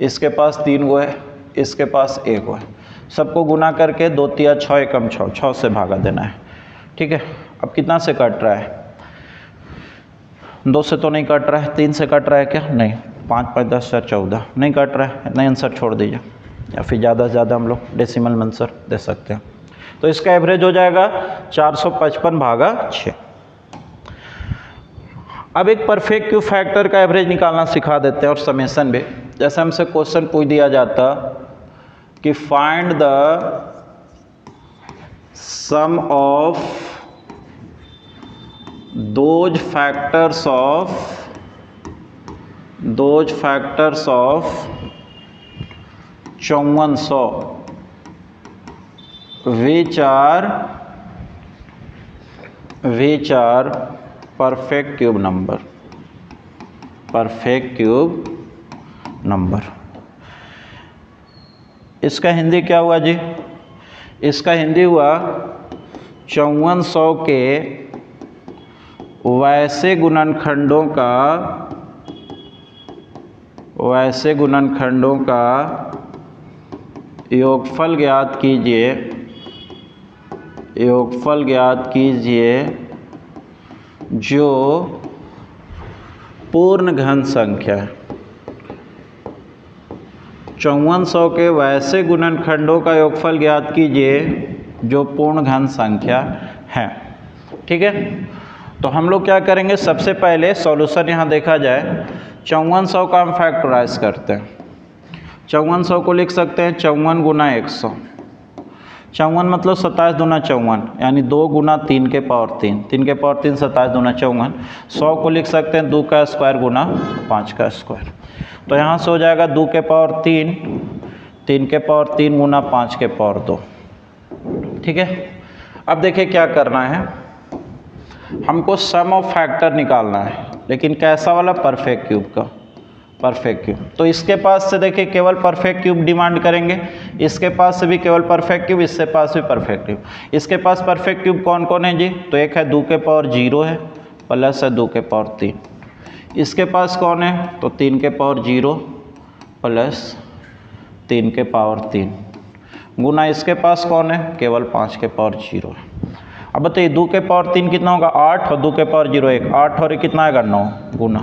इसके पास 3 गो है, इसके पास 1 गो है, सबको गुना करके 2 तिया 6 एकम 6, 6 से भागा देना है। ठीक है, अब कितना से कट रहा है, 2 से तो नहीं कट रहा है, 3 से कट रहा है क्या, नहीं, 5 5 10 4 14 नहीं कट रहा है, नहीं आंसर छोड़ दीजिए, या फिर ज़्यादा से ज़्यादा हम लोग डेसिमल में आंसर दे सकते हैं। तो इसका एवरेज हो जाएगा 455 भागा 6। अब एक परफेक्ट क्यूब फैक्टर का एवरेज निकालना सिखा देते हैं और समेशन भी। जैसे हमसे क्वेश्चन पूछ दिया जाता कि find the sum of those factors of 5400 which are perfect cube number, perfect cube number। इसका हिंदी क्या हुआ जी? इसका हिंदी हुआ 5400 के वैसे गुणनखंडों का योगफल ज्ञात कीजिए जो पूर्ण घन संख्या है। 5400 के वैसे गुणनखंडों का योगफल ज्ञात कीजिए जो पूर्ण घन संख्या है। ठीक है, तो हम लोग क्या करेंगे, सबसे पहले सॉल्यूशन यहाँ देखा जाए। 5400 का हम फैक्टराइज करते हैं। 5400 को लिख सकते हैं 54 गुना 100। 54 मतलब 27 दूना 54, यानी 2 गुना 3 के पावर 3, 3 के पावर 3 27 दूना 54। 100 को लिख सकते हैं 2 का स्क्वायर गुना 5 का स्क्वायर। तो यहाँ से हो जाएगा 2 के पावर 3, 3 के पावर 3 गुना 5 के पावर 2। ठीक है, अब देखिए क्या करना है, हमको सम ऑफ फैक्टर निकालना है, लेकिन कैसा वाला? परफेक्ट क्यूब का, परफेक्ट क्यूब। तो इसके पास से देखिए केवल परफेक्ट क्यूब डिमांड करेंगे, इसके पास से भी केवल परफेक्ट क्यूब, इसके पास भी परफेक्ट क्यूब। इसके पास परफेक्ट क्यूब कौन कौन है जी? तो एक है 2 के पावर 0 है, प्लस है 2 के पावर 3। इसके पास कौन है? तो 3 के पावर 0 प्लस 3 के पावर 3 गुना इसके पास कौन है? केवल 5 के पावर 0 है। अब बताइए 2 के पावर 3 कितना होगा? 8, और 2 के पावर 0 1, 8 और 1 कितना आएगा? 9 गुना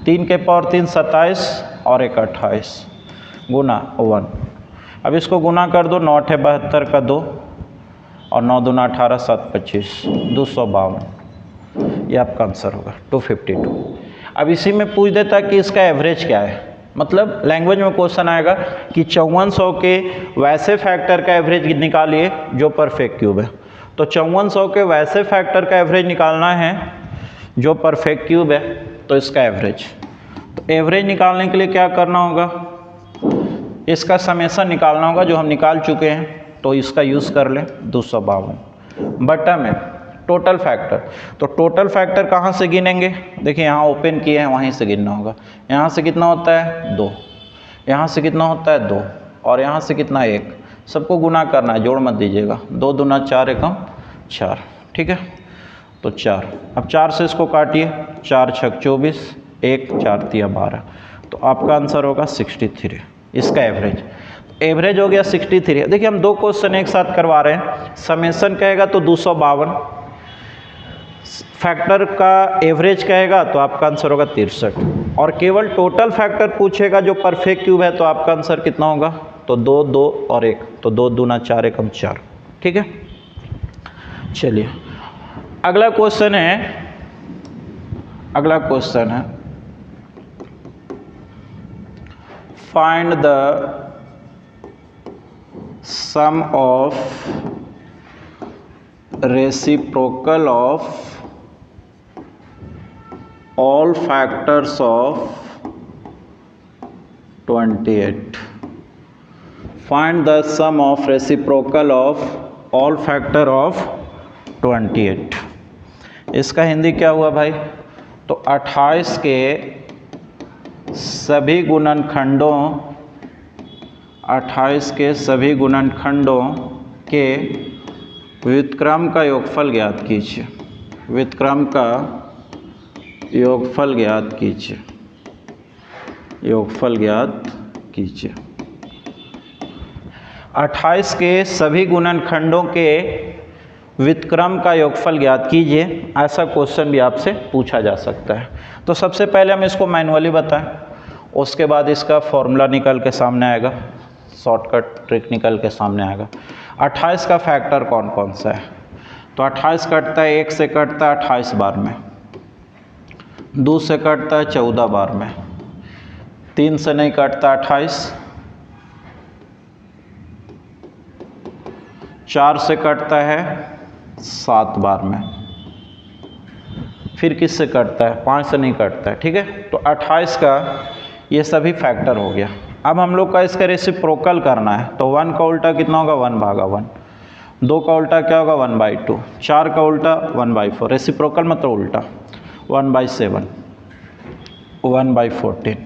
3 के पावर 3 27 और 1 28 गुना 1। अब इसको गुना कर दो, 9 8 72 का 2 और 9 दूना 18 7 25 252। ये आपका आंसर होगा 252। अब इसी में पूछ देता कि इसका एवरेज क्या है, मतलब लैंग्वेज में क्वेश्चन आएगा कि 5400 के वैसे फैक्टर का एवरेज निकालिए जो परफेक्ट क्यूब है। तो 5400 के वैसे फैक्टर का एवरेज निकालना है जो परफेक्ट क्यूब है, तो इसका एवरेज। तो एवरेज निकालने के लिए क्या करना होगा? इसका समेशन निकालना होगा, जो हम निकाल चुके हैं। तो इसका यूज़ कर लें 252 बटा में टोटल फैक्टर। तो टोटल फैक्टर कहाँ से गिनेंगे? देखिए यहाँ ओपन किए हैं, वहीं से गिनना होगा। यहाँ से कितना होता है? 2, यहाँ से कितना होता है? 2, और यहाँ से कितना? 1। सबको गुना करना है, जोड़ मत दीजिएगा। 2 दूना 4 एकम 4। ठीक है, तो 4। अब 4 से इसको काटिए, 4 छक 24, 1 4 तिया 12। तो आपका आंसर होगा 63, इसका एवरेज। एवरेज हो गया 63। देखिए हम 2 क्वेश्चन एक साथ करवा रहे हैं। समेशन कहेगा तो 252, फैक्टर का एवरेज कहेगा तो आपका आंसर होगा 63, और केवल टोटल फैक्टर पूछेगा जो परफेक्ट क्यूब है, तो आपका आंसर कितना होगा? तो 2 2 और 1, तो 2 दूना 4 एकम 4। ठीक है, चलिए अगला क्वेश्चन है, find the sum of reciprocal of all factors of 28. Find the sum of reciprocal of all factor of 28. इसका हिंदी क्या हुआ भाई? तो 28 के सभी गुणनखंडों के व्युत्क्रम का योगफल ज्ञात कीजिए। व्युत्क्रम का योगफल ज्ञात कीजिए। 28 के सभी गुणनखंडों के व्युत्क्रम का योगफल ज्ञात कीजिए। ऐसा क्वेश्चन भी आपसे पूछा जा सकता है। तो सबसे पहले हम इसको मैनुअली बताएं, उसके बाद इसका फॉर्मूला निकल के सामने आएगा, शॉर्टकट ट्रिक निकल के सामने आएगा। 28 का फैक्टर कौन कौन सा है? तो 28 कटता है, 1 से कटता है 28 बार में, 2 से कटता है 14 बार में, 3 से नहीं कटता 28, 4 से कटता है 7 बार में, फिर किस से कटता है? 5 से नहीं कटता है। ठीक है, तो 28 का ये सभी फैक्टर हो गया। अब हम लोग का इसका रेसिप्रोकल करना है, तो 1 का उल्टा कितना होगा? 1/1। 2 का उल्टा क्या होगा 1/2, 4 का उल्टा 1/4, रेसिप्रोकल मतलब उल्टा 1/7, 1/14,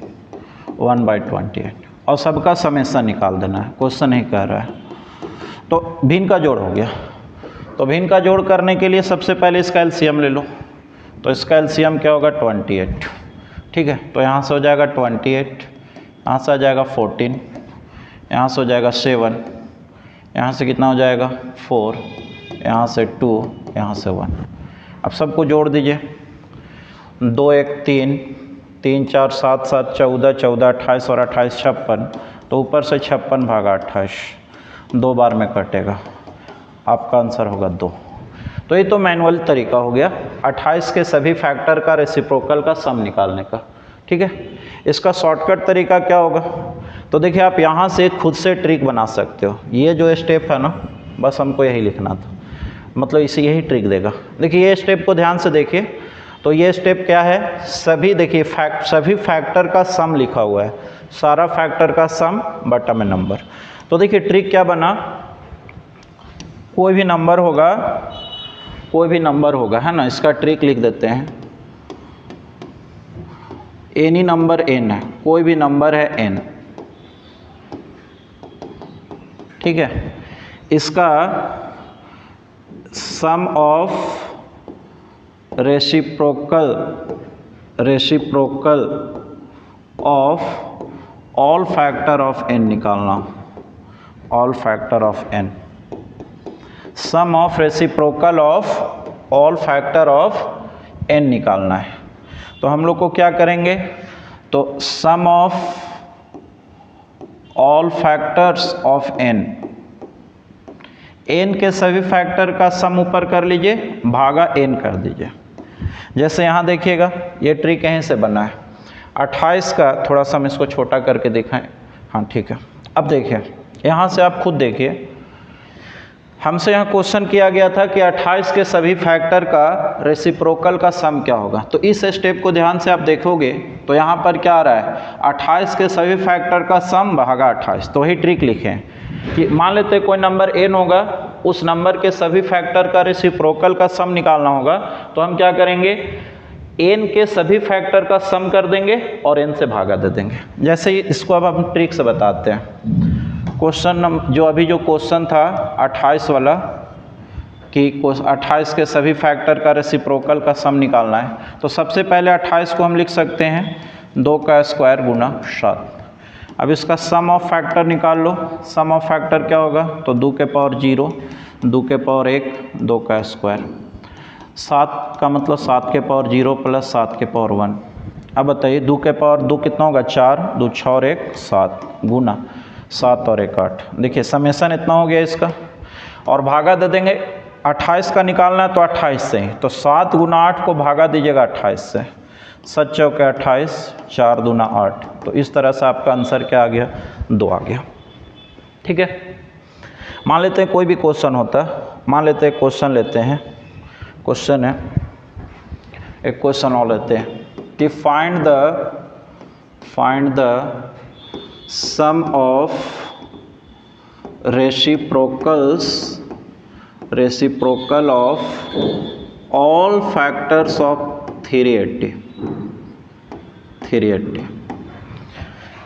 1/28 और सबका समेशन निकाल देना है, क्वेश्चन नहीं कह रहा है। तो भिन्न का जोड़ हो गया। तो भिन्न का जोड़ करने के लिए सबसे पहले इसका एलसीएम ले लो। तो इसका एलसीएम क्या होगा 28, ठीक है। तो यहाँ से हो जाएगा 28, यहाँ से आ जाएगा 14, यहाँ से हो जाएगा 7, यहाँ से कितना हो जाएगा 4, यहाँ से 2, यहाँ से 1। अब सबको जोड़ दीजिए, 2 1 3, 3 4 7 7 14, 14 28 और 28 56। तो ऊपर से 56 भागा 28 2 बार में कटेगा, आपका आंसर होगा 2। तो ये तो मैनुअल तरीका हो गया 28 के सभी फैक्टर का रेसिप्रोकल का सम निकालने का, ठीक है। इसका शॉर्टकट तरीका क्या होगा? तो देखिए आप यहाँ से खुद से ट्रिक बना सकते हो। ये जो स्टेप है ना, बस हमको यही लिखना था, मतलब इसे यही ट्रिक देगा। देखिए ये स्टेप को ध्यान से देखिए। तो ये स्टेप क्या है? सभी देखिए सभी फैक्टर का सम लिखा हुआ है, सारा फैक्टर का सम बटा में नंबर। तो देखिए ट्रिक क्या बना, कोई भी नंबर होगा है ना, इसका ट्रिक लिख देते हैं। एनी नंबर n है, कोई भी नंबर है n, ठीक है। इसका sum of reciprocal of all factor of n निकालना, all factor of n, sum of reciprocal of all factor of n निकालना है। तो हम लोग को क्या करेंगे? तो sum of all factors of n, n के सभी फैक्टर का सम ऊपर कर लीजिए, भागा n कर दीजिए। जैसे यहाँ देखिएगा ये ट्रिक यहीं से बना है। 28 का थोड़ा सा हम इसको छोटा करके दिखाएं, हाँ ठीक है। अब देखिए यहाँ से आप खुद देखिए, हमसे यहाँ क्वेश्चन किया गया था कि 28 के सभी फैक्टर का रेसिप्रोकल का सम क्या होगा। तो इस स्टेप को ध्यान से आप देखोगे तो यहाँ पर क्या आ रहा है, 28 के सभी फैक्टर का सम भागा 28। तो वही ट्रिक लिखें कि मान लेते कोई नंबर n होगा, उस नंबर के सभी फैक्टर का रेसिप्रोकल का सम निकालना होगा। तो हम क्या करेंगे, n के सभी फैक्टर का सम कर देंगे और n से भागा दे देंगे। जैसे ही इसको अब हम ट्रिक से बताते हैं। क्वेश्चन जो क्वेश्चन था 28 वाला कि 28 के सभी फैक्टर का रेसिप्रोकल का सम निकालना है। तो सबसे पहले 28 को हम लिख सकते हैं 2 का स्क्वायर गुना 7। अब इसका सम ऑफ फैक्टर निकाल लो। सम ऑफ फैक्टर क्या होगा? तो 2 के पावर 0, 2 के पावर 1, 2 का स्क्वायर। 7 का मतलब 7 के पावर 0 प्लस 7 के पावर 1। अब बताइए 2 के पावर 2 कितना होगा? 4, 2 6 और 1 7 गुना 7 और 1 8। देखिए समेशन इतना हो गया इसका, और भागा दे देंगे। 28 का निकालना है तो 28 से ही, तो 7 गुना 8 को भागा दीजिएगा 28 से। 7 चौके 28, 4 दूना 8। तो इस तरह से आपका आंसर क्या आ गया? 2 आ गया, ठीक है। मान लेते हैं कोई भी क्वेश्चन होता है, मान लेते हैं क्वेश्चन लेते हैं, क्वेश्चन है एक क्वेश्चन और लेते हैं कि find the sum of reciprocal of all factors of 380।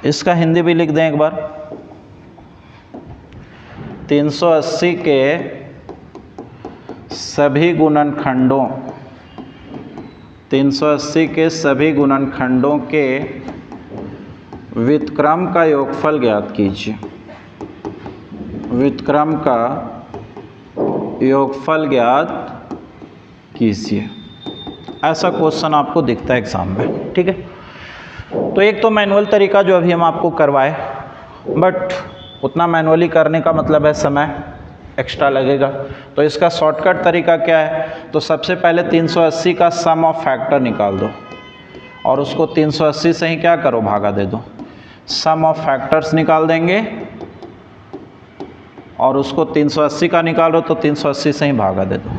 इसका हिंदी भी लिख दें एक बार। 380 के सभी गुणनखंडों 380 के सभी गुणनखंडों के व्युत्क्रम का योगफल ज्ञात कीजिए। व्युत्क्रम का योगफल ज्ञात कीजिए। ऐसा क्वेश्चन आपको दिखता है एग्जाम में, ठीक है। तो एक तो मैनुअल तरीका जो अभी हम आपको करवाए, बट उतना मैनुअली करने का मतलब है समय एक्स्ट्रा लगेगा। तो इसका शॉर्टकट तरीका क्या है? तो सबसे पहले 380 का सम ऑफ फैक्टर निकाल दो और उसको 380 से ही क्या करो? भागा दे दो। सम ऑफ फैक्टर्स निकाल देंगे और उसको 380 का निकालो तो 380 से ही भागा दे दो।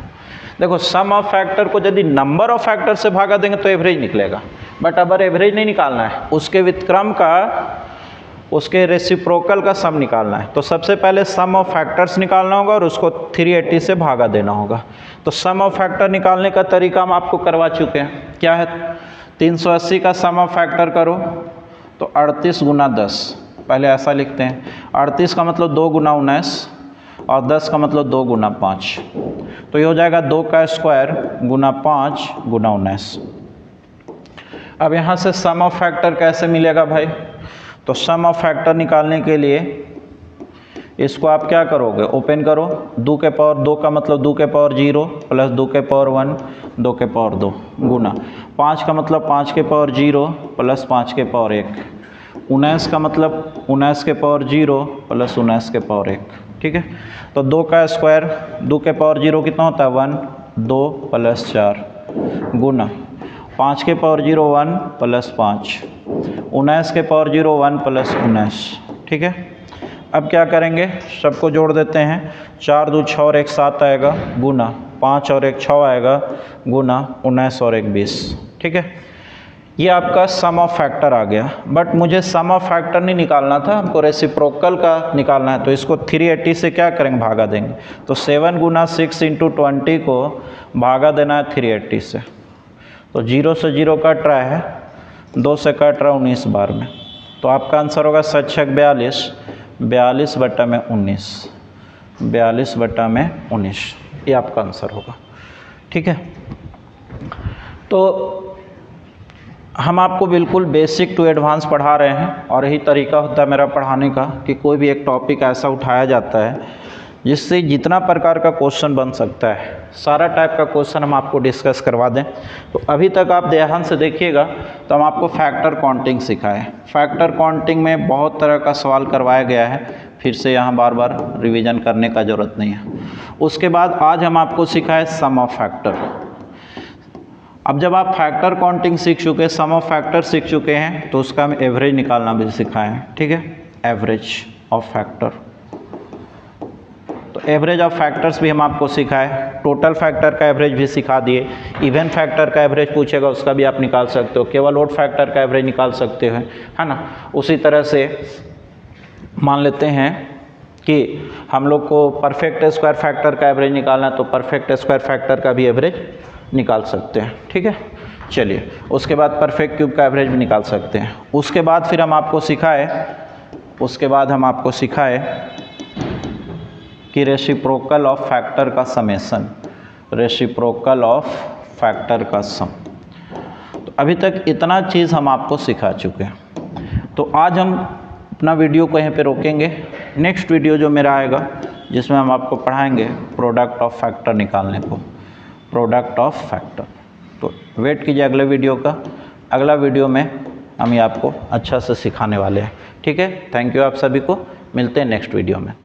देखो सम ऑफ फैक्टर को यदि नंबर ऑफ फैक्टर से भागा देंगे तो एवरेज निकलेगा, बट अगर एवरेज नहीं निकालना है, उसके व्युत्क्रम का उसके रेसिप्रोकल का सम निकालना है। तो सबसे पहले सम ऑफ फैक्टर्स निकालना होगा और उसको 380 से भागा देना होगा। तो सम ऑफ फैक्टर निकालने का तरीका हम आपको करवा चुके हैं। क्या है? 380 का सम ऑफ फैक्टर करो तो 38 गुना 10, पहले ऐसा लिखते हैं। 38 का मतलब 2 गुना 19 और 10 का मतलब 2 गुना 5, तो ये हो जाएगा 2 का स्क्वायर गुना 5 गुना 19। अब यहाँ से सम ऑफ फैक्टर कैसे मिलेगा भाई? तो सम ऑफ फैक्टर निकालने के लिए इसको आप क्या करोगे, ओपन करो। 2 के पावर 2 का मतलब 2 के पावर 0 प्लस 2 के पावर 1 2 के पावर 2 गुना 5 का मतलब 5 के पावर 0 प्लस 5 के पावर 1, 19 का मतलब 19 के पावर 0 प्लस 19 के पावर 1। ठीक है, तो 2 का स्क्वायर 2 के पावर 0 कितना होता है 1, 2 प्लस 4 गुना 5 के पावर 0 1 प्लस 5, 19 के पावर 0 1 प्लस 19। ठीक है, अब क्या करेंगे, सबको जोड़ देते हैं। 4 2 6 और 1 7 आएगा गुना 5 और 1 6 आएगा गुना 19 और 1 20। ठीक है, ये आपका सम ऑफ फैक्टर आ गया। बट मुझे सम ऑफ फैक्टर नहीं निकालना था, हमको रेसिप्रोकल का निकालना है। तो इसको 380 से क्या करेंगे, भागा देंगे। तो 7 गुना 6 इंटू 20 को भागा देना है 380 से। तो 0 से 0 कट रहा है, 2 से कट रहा है 19 बार में। तो आपका आंसर होगा 7×6 42 बटा में 19, 42 बटा में 19, ये आपका आंसर होगा। ठीक है, तो हम आपको बिल्कुल बेसिक टू एडवांस पढ़ा रहे हैं और यही तरीका होता है मेरा पढ़ाने का कि कोई भी एक टॉपिक ऐसा उठाया जाता है जिससे जितना प्रकार का क्वेश्चन बन सकता है, सारा टाइप का क्वेश्चन हम आपको डिस्कस करवा दें। तो अभी तक आप ध्यान से देखिएगा तो हम आपको फैक्टर काउंटिंग सिखाए। फैक्टर काउंटिंग में बहुत तरह का सवाल करवाया गया है, फिर से यहाँ बार बार रिवीजन करने का ज़रूरत नहीं है। उसके बाद आज हम आपको सिखाए सम ऑफ फैक्टर। अब जब आप फैक्टर काउंटिंग सीख चुके, सम ऑफ फैक्टर सीख चुके हैं, तो उसका हम एवरेज निकालना भी सिखाए हैं। ठीक है, एवरेज ऑफ फैक्टर। तो एवरेज ऑफ फैक्टर्स भी हम आपको सिखाए, टोटल फैक्टर का एवरेज भी सिखा दिए। इवन फैक्टर का एवरेज पूछेगा उसका भी आप निकाल सकते हो, केवल ओड फैक्टर का एवरेज निकाल सकते हो, है ना। उसी तरह से मान लेते हैं कि हम लोग को परफेक्ट स्क्वायर फैक्टर का एवरेज निकालना है, तो परफेक्ट स्क्वायर फैक्टर का भी एवरेज निकाल सकते हैं। ठीक है, चलिए उसके बाद परफेक्ट क्यूब का एवरेज भी निकाल सकते हैं। उसके बाद फिर हम आपको सिखाए कि रेसिप्रोकल ऑफ फैक्टर का समेसन, रेसिप्रोकल ऑफ फैक्टर का सम। तो अभी तक इतना चीज़ हम आपको सिखा चुके हैं। तो आज हम अपना वीडियो को यहीं पे रोकेंगे। नेक्स्ट वीडियो जो मेरा आएगा जिसमें हम आपको पढ़ाएंगे प्रोडक्ट ऑफ फैक्टर निकालने को, प्रोडक्ट ऑफ फैक्टर। तो वेट कीजिए अगले वीडियो का। अगला वीडियो में हम ये आपको अच्छा से सिखाने वाले हैं। ठीक है, थैंक यू आप सभी को, मिलते हैं नेक्स्ट वीडियो में।